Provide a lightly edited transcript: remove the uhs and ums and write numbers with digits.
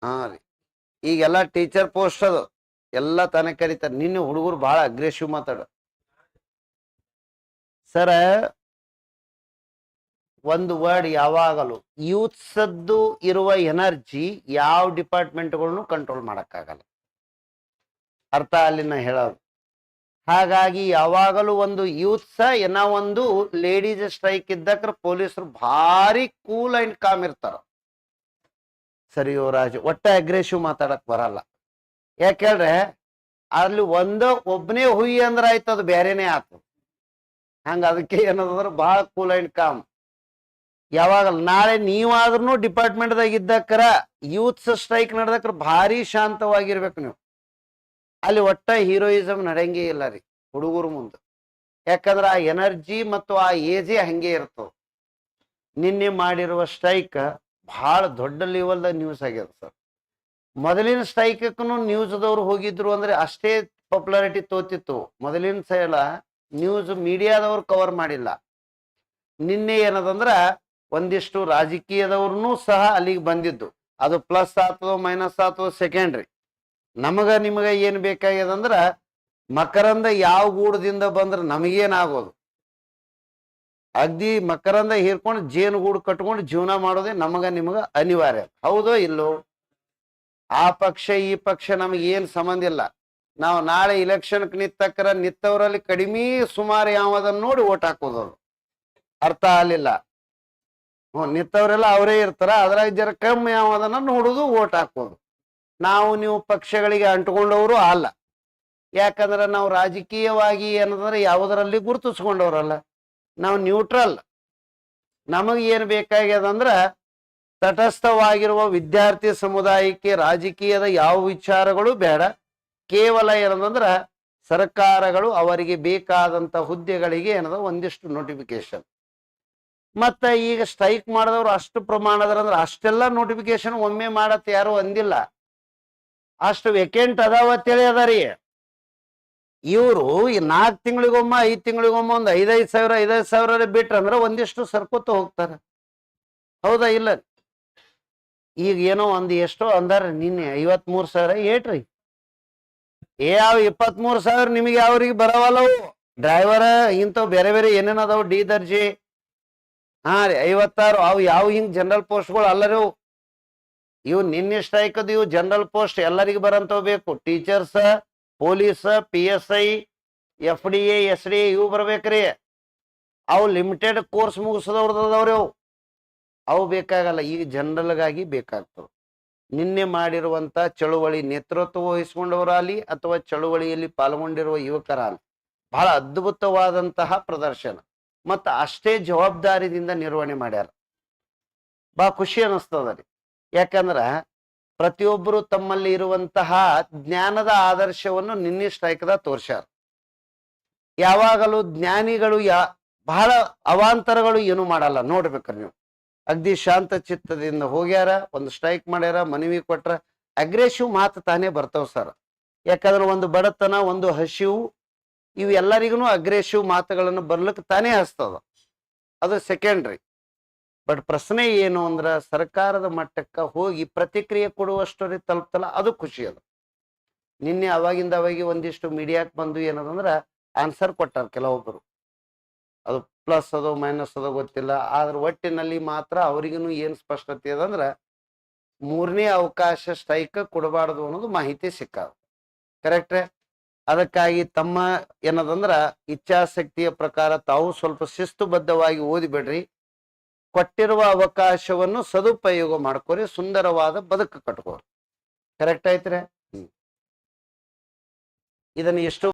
ಹಾ ರೀ ಈಗೆಲ್ಲ ಟೀಚರ್ ಪೋಸ್ಟ್ ಅದು ಎಲ್ಲ ತಾನೇ ಕರೀತಾರೆ. ನಿನ್ನೆ ಹುಡುಗರು ಬಹಳ ಅಗ್ರೆಸಿವ್ ಮಾತಾಡ ಸರ. ಒಂದು ವರ್ಡ್ ಯಾವಾಗಲೂ ಯೂತ್ಸದ್ದು ಇರುವ ಎನರ್ಜಿ ಯಾವ ಡಿಪಾರ್ಟ್ಮೆಂಟ್ಗಳನ್ನು ಕಂಟ್ರೋಲ್ ಮಾಡಕ್ಕಾಗಲ್ಲ. ಅರ್ಥ ಅಲ್ಲಿನ ಹೇಳೋದು. ಹಾಗಾಗಿ ಯಾವಾಗಲೂ ಒಂದು ಯೂತ್ಸ ಏನೋ ಒಂದು ಲೇಡೀಸ್ ಸ್ಟ್ರೈಕ್ ಇದ್ದಕ್ರ ಪೊಲೀಸರು ಭಾರಿ ಕೂಲ್ ಅಂಡ್ ಕಾಮ್ ಇರ್ತಾರ. ಸರಿ ಯುವರಾಜ್ ಒಟ್ಟ ಅಗ್ರೆಸಿವ್ ಮಾತಾಡಕ್ ಬರಲ್ಲ. ಯಾಕೇಳ್ರೆ ಅಲ್ಲಿ ಒಬ್ಬನೇ ಹುಯಿ ಅಂದ್ರೆ ಆಯ್ತು, ಅದು ಬೇರೆನೇ ಆತು. ಹಂಗ ಅದಕ್ಕೆ ಏನಂದ್ರೆ ಬಹಳ ಕೂಲ್ ಅಂಡ್ ಕಾಮ್. ಯಾವಾಗ ನಾಳೆ ನೀವಾದ್ರೂ ಡಿಪಾರ್ಟ್ಮೆಂಟ್ದಾಗ ಇದ್ದಕ್ರ ಯೂತ್ಸ್ ಸ್ಟ್ರೈಕ್ ನಡೆದಕ್ರ ಭಾರಿ ಶಾಂತವಾಗಿರ್ಬೇಕು ನೀವು. ಅಲ್ಲಿ ಒಟ್ಟ ಹೀರೋಯಿಸಮ್ ನಡೆಯಂಗೇ ಇಲ್ಲ ರೀ ಹುಡುಗರು ಮುಂದೆ. ಯಾಕಂದ್ರೆ ಆ ಎನರ್ಜಿ ಮತ್ತು ಆ ಏಜೇ ಹಂಗೆ ಇರ್ತದೆ. ನಿನ್ನೆ ಮಾಡಿರುವ ಸ್ಟ್ರೈಕ್ ಬಹಳ ದೊಡ್ಡ ಲೆವೆಲ್ದಾಗ ನ್ಯೂಸ್ ಆಗ್ಯದ ಸರ್. ಮೊದಲಿನ ಸ್ಟ್ರೈಕಕ್ಕೂ ನ್ಯೂಸ್ದವ್ರು ಹೋಗಿದ್ರು ಅಂದ್ರೆ ಅಷ್ಟೇ ಪಾಪ್ಯುಲಾರಿಟಿ ತೋತಿತ್ತು. ಮೊದಲಿನ ಸಲ ನ್ಯೂಸ್ ಮೀಡಿಯಾದವ್ರು ಕವರ್ ಮಾಡಿಲ್ಲ. ನಿನ್ನೆ ಏನದಂದ್ರ ಒಂದಿಷ್ಟು ರಾಜಕೀಯದವ್ರನ್ನೂ ಸಹ ಅಲ್ಲಿಗೆ ಬಂದಿದ್ದು. ಅದು ಪ್ಲಸ್ ಆಗ್ತದೋ ಮೈನಸ್ ಆಗ್ತದೋ ಸೆಕೆಂಡ್ರಿ. ನಿಮಗ ಏನ್ ಬೇಕಾಗ್ಯದಂದ್ರ ಮಕರಂದ ಯಾವ ಗೂಡದಿಂದ ಬಂದ್ರೆ ನಮಗೇನಾಗೋದು, ಅಗ್ದಿ ಮಕರಂದ ಹೀರ್ಕೊಂಡು ಜೇನುಗೂಡು ಕಟ್ಕೊಂಡು ಜೀವನ ಮಾಡೋದೇ ನಿಮಗ ಅನಿವಾರ್ಯ. ಹೌದೋ ಇಲ್ಲೋ? ಆ ಪಕ್ಷ ಈ ಪಕ್ಷ ನಮಗೆ ಏನ್ ಸಂಬಂಧ ಇಲ್ಲ. ನಾವು ನಾಳೆ ಇಲೆಕ್ಷನ್ಗೆ ನಿತ್ತವರಲ್ಲಿ ಕಡಿಮೆ ಸುಮಾರು ಯಾವದನ್ನ ನೋಡಿ ಓಟ್ ಹಾಕೋದು. ಅರ್ಥ ಆಗಲಿಲ್ಲ? ನಿತ್ತವರೆಲ್ಲ ಅವರೇ ಇರ್ತಾರ, ಅದ್ರಾಗ ಜರ ಕಮ್ಮಿ ಯಾವದನ್ನ ನೋಡುದು ಓಟ್ ಹಾಕೋದು. ನಾವು ನೀವು ಪಕ್ಷಗಳಿಗೆ ಅಂಟ್ಕೊಂಡವರು ಅಲ್ಲ. ಯಾಕಂದ್ರೆ ನಾವು ರಾಜಕೀಯವಾಗಿ ಏನಂದ್ರೆ ಯಾವುದರಲ್ಲಿ ಗುರುತಿಸ್ಕೊಂಡವ್ರಲ್ಲ, ನಾವು ನ್ಯೂಟ್ರಲ್. ನಮಗೆ ಏನು ಬೇಕಾಗ್ಯದಂದ್ರ ತಟಸ್ಥವಾಗಿರುವ ವಿದ್ಯಾರ್ಥಿ ಸಮುದಾಯಕ್ಕೆ ರಾಜಕೀಯದ ಯಾವ ವಿಚಾರಗಳು ಬೇಡ. ಕೇವಲ ಏನಂದ್ರ ಸರ್ಕಾರಗಳು ಅವರಿಗೆ ಬೇಕಾದಂತ ಹುದ್ದೆಗಳಿಗೆ ಏನದ ಒಂದಿಷ್ಟು ನೋಟಿಫಿಕೇಶನ್. ಮತ್ತೆ ಈಗ ಸ್ಟ್ರೈಕ್ ಮಾಡಿದವರು ಅಷ್ಟು ಪ್ರಮಾಣದಂದ್ರೆ ಅಷ್ಟೆಲ್ಲ ನೋಟಿಫಿಕೇಶನ್ ಒಮ್ಮೆ ಮಾಡತ್ತೆ ಯಾರು ಅಂದಿಲ್ಲ. ಅಷ್ಟು ವೇಕೆಂಟ್ ಅದಾವತ್ತೇಳಿ ಅದಾರಿ. ಇವರು ಈ 4 ತಿಂಗಳಿಗೊಮ್ಮ 5 ತಿಂಗಳಿಗೊಮ್ಮ ಒಂದು 5,000 5,000 ಬಿಟ್ರಂದ್ರೆ ಒಂದಿಷ್ಟು ಸರ್ಕೋತ ಹೋಗ್ತಾರೆ. ಹೌದಾ ಇಲ್ಲ? ಈಗ ಏನೋ ಒಂದು ಎಷ್ಟೋ ಅಂದಾರ ನಿನ್ನೆ 53,000 ಏಟ್ರಿ. ಯಾವ 23,000 ನಿಮಗೆ ಯಾವ್ರಿಗೆ ಬರವಲ್ಲವು. ಡ್ರೈವರ್ ಇಂಥವು ಬೇರೆ ಬೇರೆ ಏನೇನದಾವು ಡಿ ದರ್ಜಿ. ಹಾ ರೀ 56 ಅವು ಯಾವ ಹಿಂಗ್ ಜನರಲ್ ಪೋಸ್ಟ್ಗಳು ಅಲ್ಲರಿ. ಇವು ನಿನ್ನೆ ಸ್ಟ್ರೈಕ್ ಅದು ಇವು ಜನರಲ್ ಪೋಸ್ಟ್ ಎಲ್ಲರಿಗೂ ಬರಂತವ್ ಬೇಕು. Teachers, police, PSI, FDA, SDA ಇವು ಬರ್ಬೇಕ್ರಿ. ಅವು ಲಿಮಿಟೆಡ್ ಕೋರ್ಸ್ ಮುಗಿಸದವ್ರದವ್ರಿ. ಅವು ಬೇಕಾಗಲ್ಲ, ಈಗ ಜನರಲ್ಗಾಗಿ ಬೇಕಾಗ್ತವೆ. ನಿನ್ನೆ ಮಾಡಿರುವಂತ ಚಳುವಳಿ ನೇತೃತ್ವ ವಹಿಸ್ಕೊಂಡವರಾಗಲಿ ಅಥವಾ ಚಳುವಳಿಯಲ್ಲಿ ಪಾಲ್ಗೊಂಡಿರುವ ಯುವಕರಾಗಲಿ ಬಹಳ ಅದ್ಭುತವಾದಂತಹ ಪ್ರದರ್ಶನ ಮತ್ತು ಅಷ್ಟೇ ಜವಾಬ್ದಾರಿದಿಂದ ನಿರ್ವಹಣೆ ಮಾಡ್ಯಾರ. ಬಹಳ ಖುಷಿ ಅನಿಸ್ತದ ರೀ. ಯಾಕಂದ್ರ ಪ್ರತಿಯೊಬ್ಬರು ತಮ್ಮಲ್ಲಿ ಇರುವಂತಹ ಜ್ಞಾನದ ಆದರ್ಶವನ್ನು ನಿನ್ನೆ ಸ್ಟ್ರೈಕ್ದಾಗ ತೋರ್ಸ್ಯಾರ. ಯಾವಾಗಲೂ ಜ್ಞಾನಿಗಳು ಬಹಳ ಅವಾಂತರಗಳು ಏನು ಮಾಡಲ್ಲ. ನೋಡ್ಬೇಕ್ರಿ ನೀವು, ಅಗ್ದಿ ಶಾಂತ ಚಿತ್ತದಿಂದ ಹೋಗ್ಯಾರ, ಒಂದು ಸ್ಟ್ರೈಕ್ ಮಾಡ್ಯಾರ, ಮನವಿ ಕೊಟ್ರ. ಅಗ್ರೆಸಿವ್ ಮಾತು ತಾನೇ ಬರ್ತಾವ ಸರ್. ಯಾಕಂದ್ರೆ ಒಂದು ಬಡತನ, ಒಂದು ಹಸಿವು, ಇವು ಎಲ್ಲರಿಗೂ ಅಗ್ರೆಸಿವ್ ಮಾತುಗಳನ್ನು ಬರ್ಲಿಕ್ಕೆ ತಾನೇ ಹಸ್ತದ. ಅದು ಸೆಕೆಂಡ್ರಿ. ಬಟ್ ಪ್ರಶ್ನೆ ಏನು ಅಂದ್ರ ಸರ್ಕಾರದ ಮಟ್ಟಕ್ಕೆ ಹೋಗಿ ಪ್ರತಿಕ್ರಿಯೆ ಕೊಡುವಷ್ಟರಿ ತಲುಪ್ತಲ್ಲ, ಅದು ಖುಷಿ ಅದ. ನಿನ್ನೆ ಅವಾಗಿಂದ ಅವಾಗಿ ಒಂದಿಷ್ಟು ಮೀಡಿಯಾಕ್ ಬಂದು ಏನದಂದ್ರ ಆನ್ಸರ್ ಕೊಟ್ಟಾರ ಕೆಲವೊಬ್ಬರು. ಅದು ಪ್ಲಸ್ ಅದೋ ಮೈನಸ್ ಅದೋ ಗೊತ್ತಿಲ್ಲ. ಆದ್ರೆ ಒಟ್ಟಿನಲ್ಲಿ ಮಾತ್ರ ಅವ್ರಿಗೂ ಏನ್ ಸ್ಪಷ್ಟತೆ ಅದಂದ್ರ 3ನೇ ಅವಕಾಶ ಸ್ಟ್ರೈಕ್ ಕೊಡಬಾರ್ದು ಅನ್ನೋದು ಮಾಹಿತಿ ಸಿಕ್ಕಾವ. ಕರೆಕ್ಟ್? ಅದಕ್ಕಾಗಿ ತಮ್ಮ ಏನದಂದ್ರ ಇಚ್ಛಾಶಕ್ತಿಯ ಪ್ರಕಾರ ತಾವು ಸ್ವಲ್ಪ ಶಿಸ್ತುಬದ್ಧವಾಗಿ ಓದಿಬಿಡ್ರಿ. ಕೊಟ್ಟಿರುವ ಅವಕಾಶವನ್ನು ಸದುಪಯೋಗ ಮಾಡ್ಕೋರಿ, ಸುಂದರವಾದ ಬದುಕು ಕಟ್ಕೋರಿ. ಕರೆಕ್ಟ್ ಆಯ್ತ್ರೆ? ಇದನ್ನು ಎಷ್ಟು